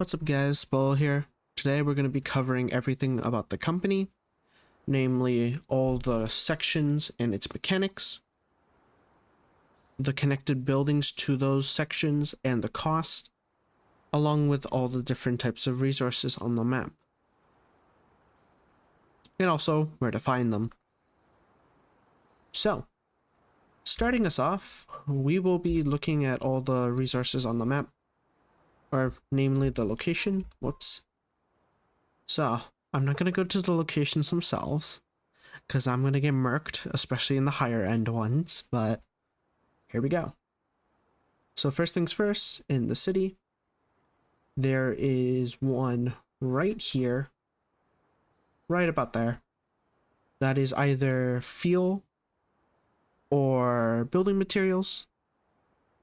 What's up guys, Bo here. Today we're going to be covering everything about the company, namely all the sections and its mechanics, the connected buildings to those sections and the cost, along with all the different types of resources on the map, and also where to find them. So, starting us off, we will be looking at all the resources on the map, or namely the location. Whoops. So, I'm not going to go to the locations themselves, because I'm going to get murked, especially in the higher end ones, but here we go. So first things first, in the city, there is one right here, right about there, that is either fuel or building materials,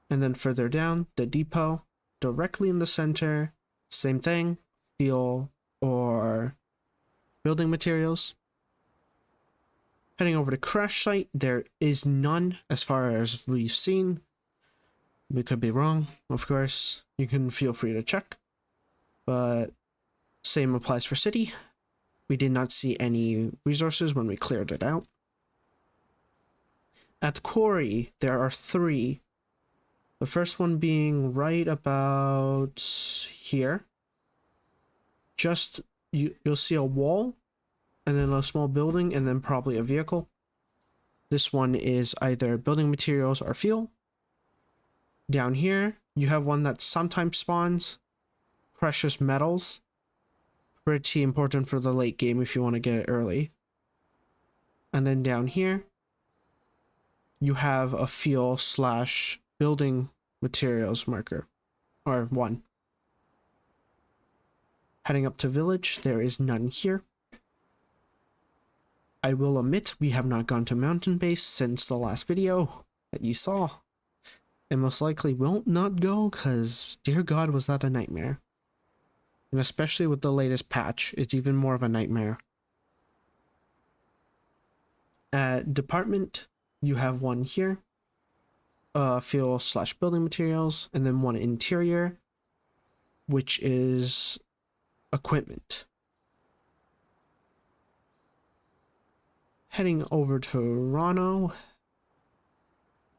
and then further down, the depot, directly in the center, same thing, fuel or building materials. Heading over to crash site, there is none as far as we've seen. We could be wrong, of course. You can feel free to check. But same applies for city. We did not see any resources when we cleared it out. At quarry, there are 3. The first one being right about here. Just, you'll see a wall, and then a small building, and then probably a vehicle. This one is either building materials or fuel. Down here, you have one that sometimes spawns precious metals. Pretty important for the late game if you want to get it early. And then down here, you have a fuel / building materials marker, or one. Heading up to village, there is none here. I will admit we have not gone to mountain base since the last video that you saw. And most likely will not go because, dear God, was that a nightmare. And especially with the latest patch, it's even more of a nightmare. At department, you have one here. Fuel / building materials, and then one interior, which is equipment. Heading over to Rano.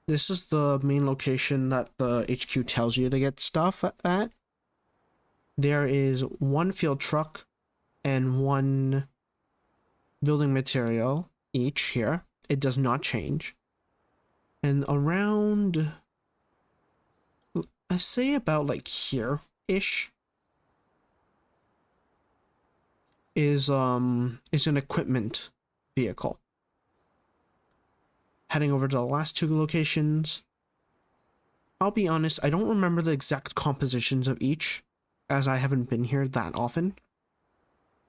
This is the main location that the HQ tells you to get stuff at. There is one field truck and one building material each here. It does not change. And around, I say about like here-ish, is an equipment vehicle. Heading over to the last 2 locations. I'll be honest, I don't remember the exact compositions of each, as I haven't been here that often.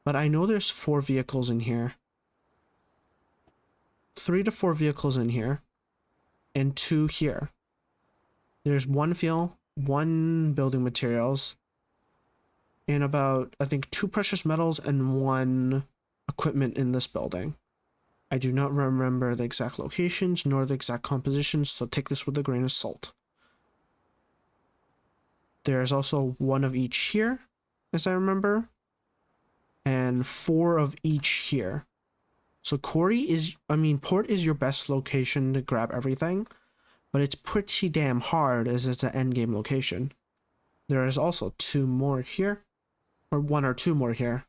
But I know there's 4 vehicles in here. 3 to 4 vehicles in here. And 2 here. There's 1 fuel, 1 building materials, and about, I think, 2 precious metals and 1 equipment in this building. I do not remember the exact locations nor the exact compositions, so take this with a grain of salt. There's also 1 of each here, as I remember, and 4 of each here. So port is your best location to grab everything, but it's pretty damn hard as it's an endgame location. There is also 2 more here, or 1 or 2 more here,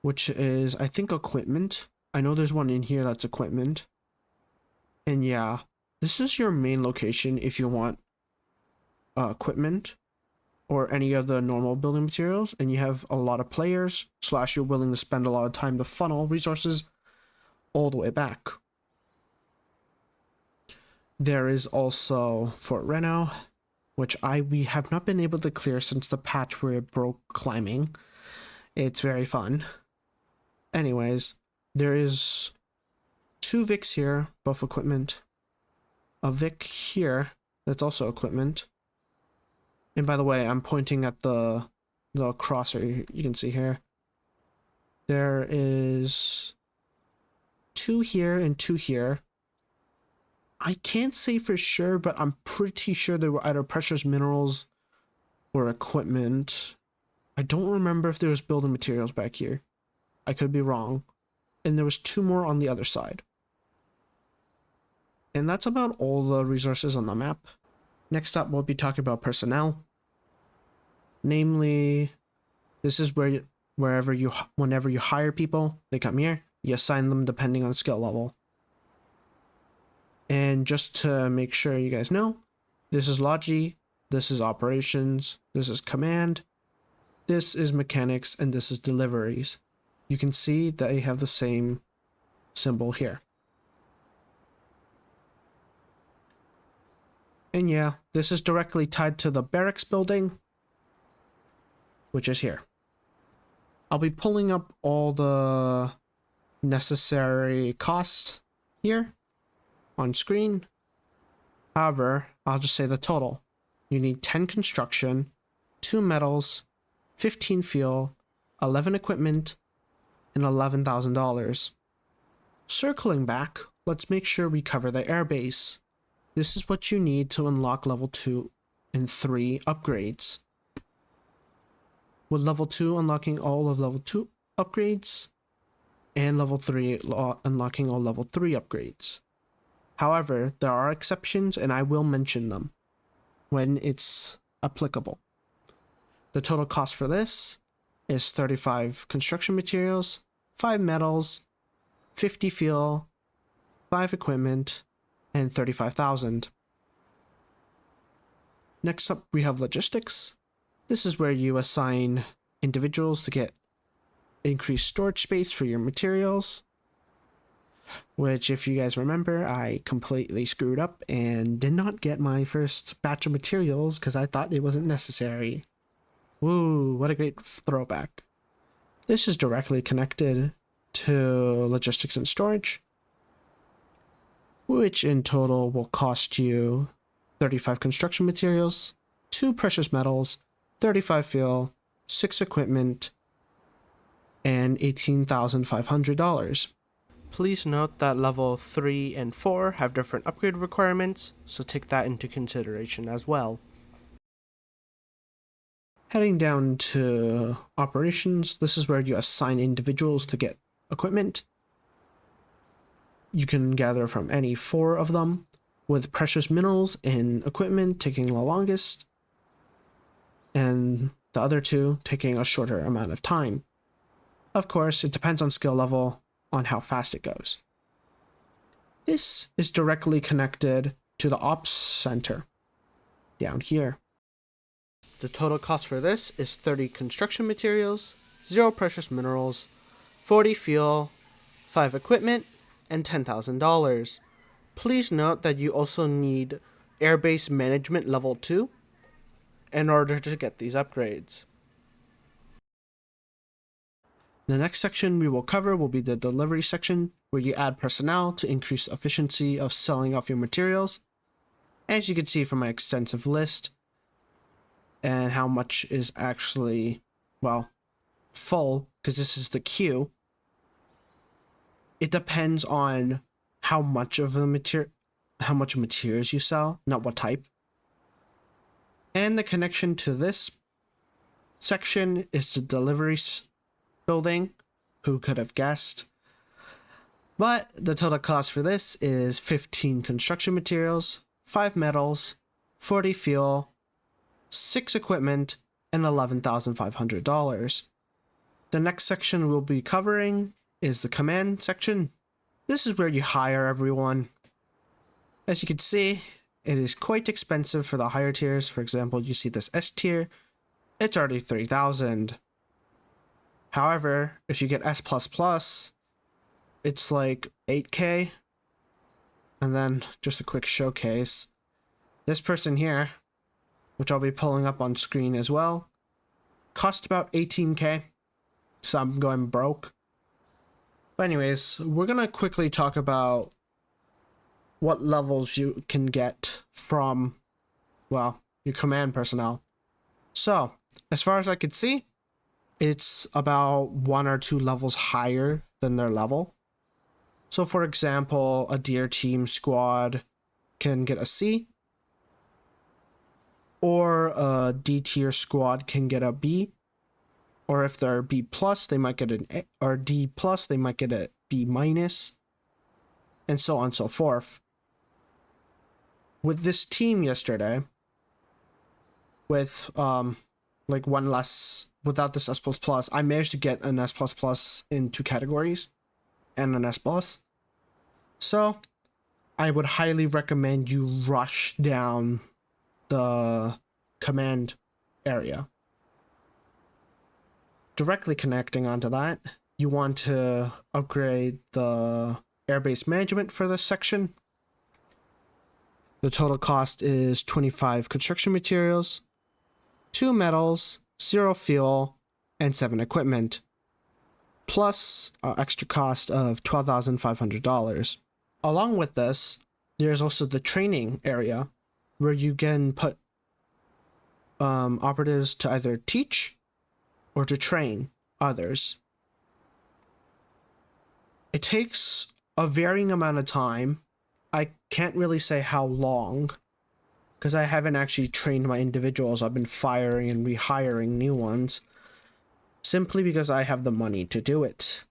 which is, I think, equipment. I know there's one in here that's equipment. And yeah, this is your main location if you want equipment or any of the normal building materials, and you have a lot of players / you're willing to spend a lot of time to funnel resources all the way back. There is also Fort Reno, which we have not been able to clear since the patch where it broke climbing. It's very fun. Anyways, there is 2 Vics here, both equipment. A Vic here, that's also equipment. And by the way, I'm pointing at the crosser you can see here. There is 2 here and 2 here. I can't say for sure, but I'm pretty sure they were either precious minerals or equipment. I don't remember if there was building materials back here. I could be wrong. And there was 2 more on the other side. And that's about all the resources on the map. Next up, we'll be talking about personnel. Namely, this is whenever you hire people, they come here. You assign them depending on skill level. And just to make sure you guys know, this is Logi, this is operations, this is command, this is mechanics, and this is deliveries. You can see that they have the same symbol here. And yeah, this is directly tied to the barracks building, which is here. I'll be pulling up all the necessary costs here on screen. However, I'll just say the total. You need 10 construction, 2 metals, 15 fuel, 11 equipment, and $11,000. Circling back, let's make sure we cover the airbase. This is what you need to unlock level 2 and 3 upgrades. With level 2 unlocking all of level 2 upgrades, and level 3 unlocking all level 3 upgrades. However, there are exceptions, and I will mention them when it's applicable. The total cost for this is 35 construction materials, 5 metals, 50 fuel, 5 equipment, and 35,000. Next up, we have logistics. This is where you assign individuals to get increased storage space for your materials, which, if you guys remember, I completely screwed up and did not get my first batch of materials because I thought it wasn't necessary. Woo, what a great throwback. This is directly connected to logistics and storage, which in total will cost you 35 construction materials, 2 precious metals, 35 fuel, 6 equipment, and $18,500. Please note that level 3 and 4 have different upgrade requirements, so take that into consideration as well. Heading down to operations, this is where you assign individuals to get equipment. You can gather from any 4 of them, with precious minerals and equipment taking the longest, and the other 2 taking a shorter amount of time. Of course, it depends on skill level on how fast it goes. This is directly connected to the ops center down here. The total cost for this is 30 construction materials, 0 precious minerals, 40 fuel, 5 equipment, and $10,000. Please note that you also need Airbase Management Level 2 in order to get these upgrades. The next section we will cover will be the delivery section, where you add personnel to increase efficiency of selling off your materials. As you can see from my extensive list, and how much is actually, well, full, because this is the queue. It depends on how much of the materials you sell, not what type. And the connection to this section is the deliveries building. Who could have guessed? But the total cost for this is 15 construction materials, 5 metals, 40 fuel, 6 equipment, and $11,500. The next section we'll be covering is the command section. This is where you hire everyone. As you can see, it is quite expensive for the higher tiers. For example, you see this S tier, it's already 3,000. However, if you get S++, it's like 8K. And then just a quick showcase. This person here, which I'll be pulling up on screen as well, cost about 18K. So I'm going broke. But anyways, we're gonna quickly talk about what levels you can get from, well, your command personnel. So, as far as I could see, it's about 1 or 2 levels higher than their level. So for example, a deer team squad can get a C, or a D tier squad can get a B, or if they're B plus, they might get an A, or D plus, they might get a B minus, and so on and so forth. With this team yesterday, with like one less without this S plus plus, I managed to get an S plus plus in 2 categories and an S plus. So I would highly recommend you rush down the command area. Directly connecting onto that, you want to upgrade the airbase management for this section. The total cost is 25 construction materials, 2 metals, 0 fuel, and 7 equipment, plus extra cost of $12,500. Along with this, there's also the training area where you can put operatives to either teach or to train others. It takes a varying amount of time. I can't really say how long, because I haven't actually trained my individuals. I've been firing and rehiring new ones, simply because I have the money to do it.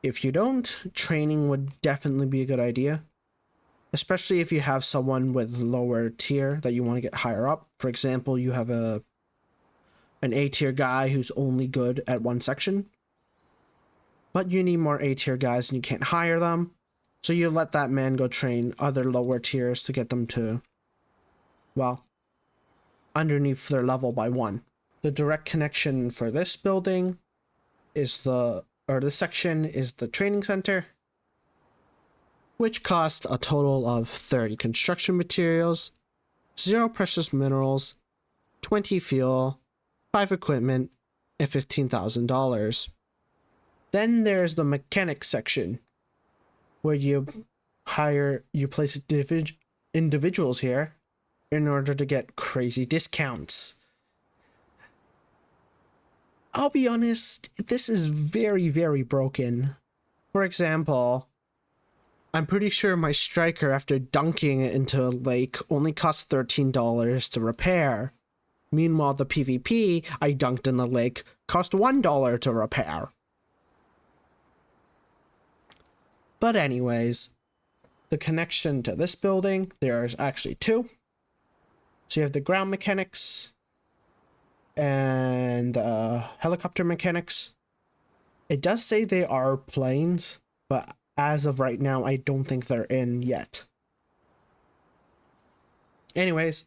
If you don't, training would definitely be a good idea, especially if you have someone with lower tier that you want to get higher up. For example, you have an A tier guy who's only good at one section, but you need more A tier guys and you can't hire them, so you let that man go train other lower tiers to get them to, well, underneath their level by 1. The direct connection for this building is this section is the training center, which cost a total of 30 construction materials, 0 precious minerals, 20 fuel, 5 equipment, and $15,000. Then there's the mechanics section, where you place individuals here in order to get crazy discounts. I'll be honest, this is very, very broken. For example, I'm pretty sure my striker, after dunking it into a lake, only cost $13 to repair. Meanwhile, the PvP I dunked in the lake cost $1 to repair. But anyways, the connection to this building, there's actually 2. So you have the ground mechanics and helicopter mechanics. It does say they are planes, but as of right now, I don't think they're in yet. Anyways,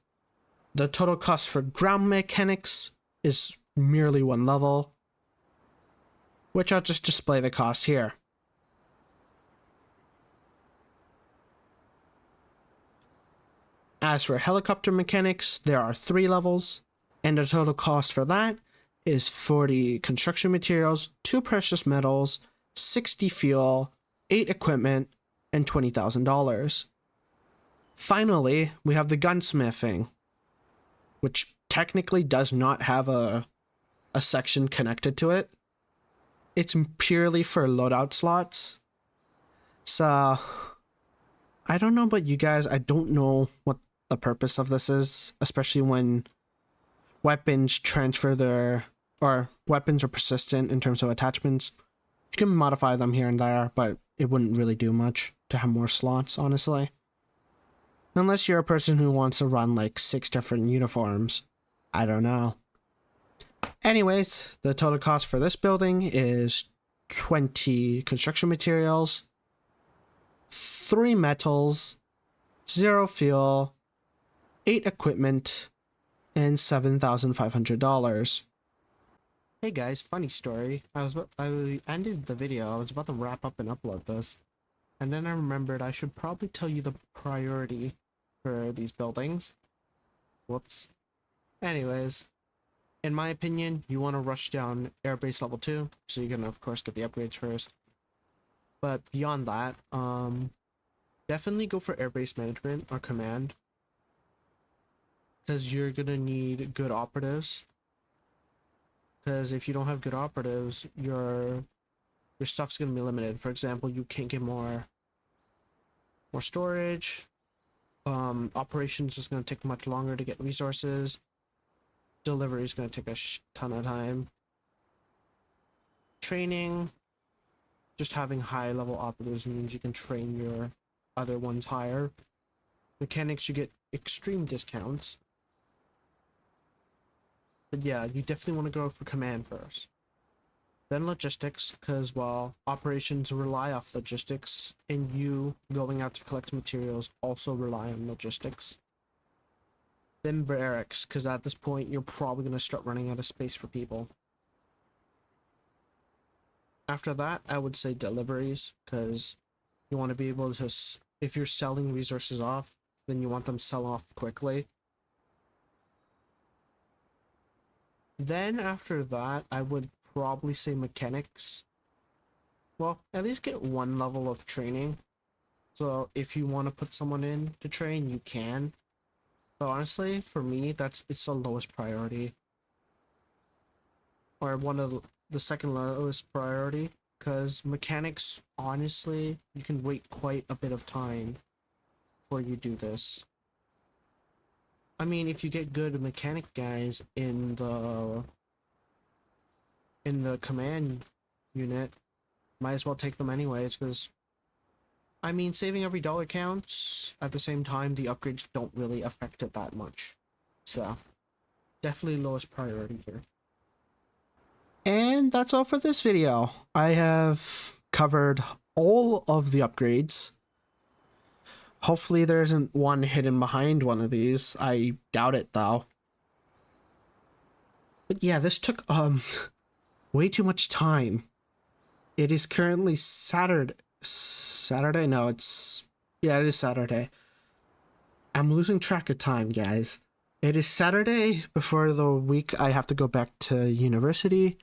the total cost for ground mechanics is merely 1 level, which I'll just display the cost here. As for helicopter mechanics, there are 3 levels, and the total cost for that is 40 construction materials, 2 precious metals, 60 fuel, 8 equipment, and $20,000. Finally, we have the gunsmithing, which technically does not have a section connected to it. It's purely for loadout slots. So, I don't know about you guys, I don't know what the purpose of this is, especially when weapons weapons are persistent in terms of attachments. You can modify them here and there, but it wouldn't really do much to have more slots, honestly. Unless you're a person who wants to run like 6 different uniforms. I don't know. Anyways, the total cost for this building is 20 construction materials, 3 metals, 0 fuel, 8 equipment, and $7,500. Hey guys, funny story. I ended the video. I was about to wrap up and upload this, and then I remembered I should probably tell you the priority for these buildings. Whoops. Anyways, in my opinion, you want to rush down Airbase level 2, so you can of course get the upgrades first. But beyond that, definitely go for Airbase management or command, because you're gonna need good operatives. Because if you don't have good operatives, your stuff's gonna be limited. For example, you can't get more storage, Operations is going to take much longer to get resources. Delivery is going to take a ton of time. Training, just having high level operatives means you can train your other ones higher. Mechanics, you get extreme discounts. But yeah, you definitely want to go for command first. Then logistics, because while operations rely off logistics, and you going out to collect materials also rely on logistics. Then barracks, because at this point you're probably going to start running out of space for people. After that, I would say deliveries, because you want to be able to, if you're selling resources off, then you want them sell off quickly. Then after that, I would probably say mechanics. Well, at least get one level of training. So if you want to put someone in to train, you can. But honestly, for me, it's the lowest priority. Or one of the second lowest priority. Because mechanics, honestly, you can wait quite a bit of time before you do this. I mean, if you get good mechanic guys in the command unit, might as well take them anyways, because I mean, saving every dollar counts. At the same time, the upgrades don't really affect it that much. So, definitely lowest priority here. And that's all for this video. I have covered all of the upgrades. Hopefully there isn't one hidden behind one of these. I doubt it though. But yeah, this took way too much time. It is currently Saturday. No, it is Saturday. I'm losing track of time, guys. It is Saturday before the week I have to go back to university.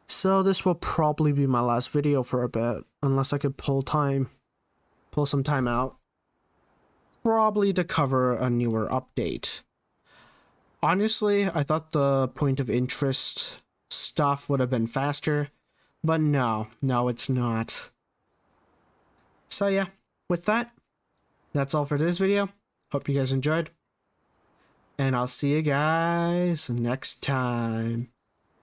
So this will probably be my last video for a bit, unless I could pull some time out. Probably to cover a newer update. Honestly, I thought the point of interest stuff would have been faster, but no, it's not. So yeah, with that, that's all for this video. Hope you guys enjoyed, and I'll see you guys next time.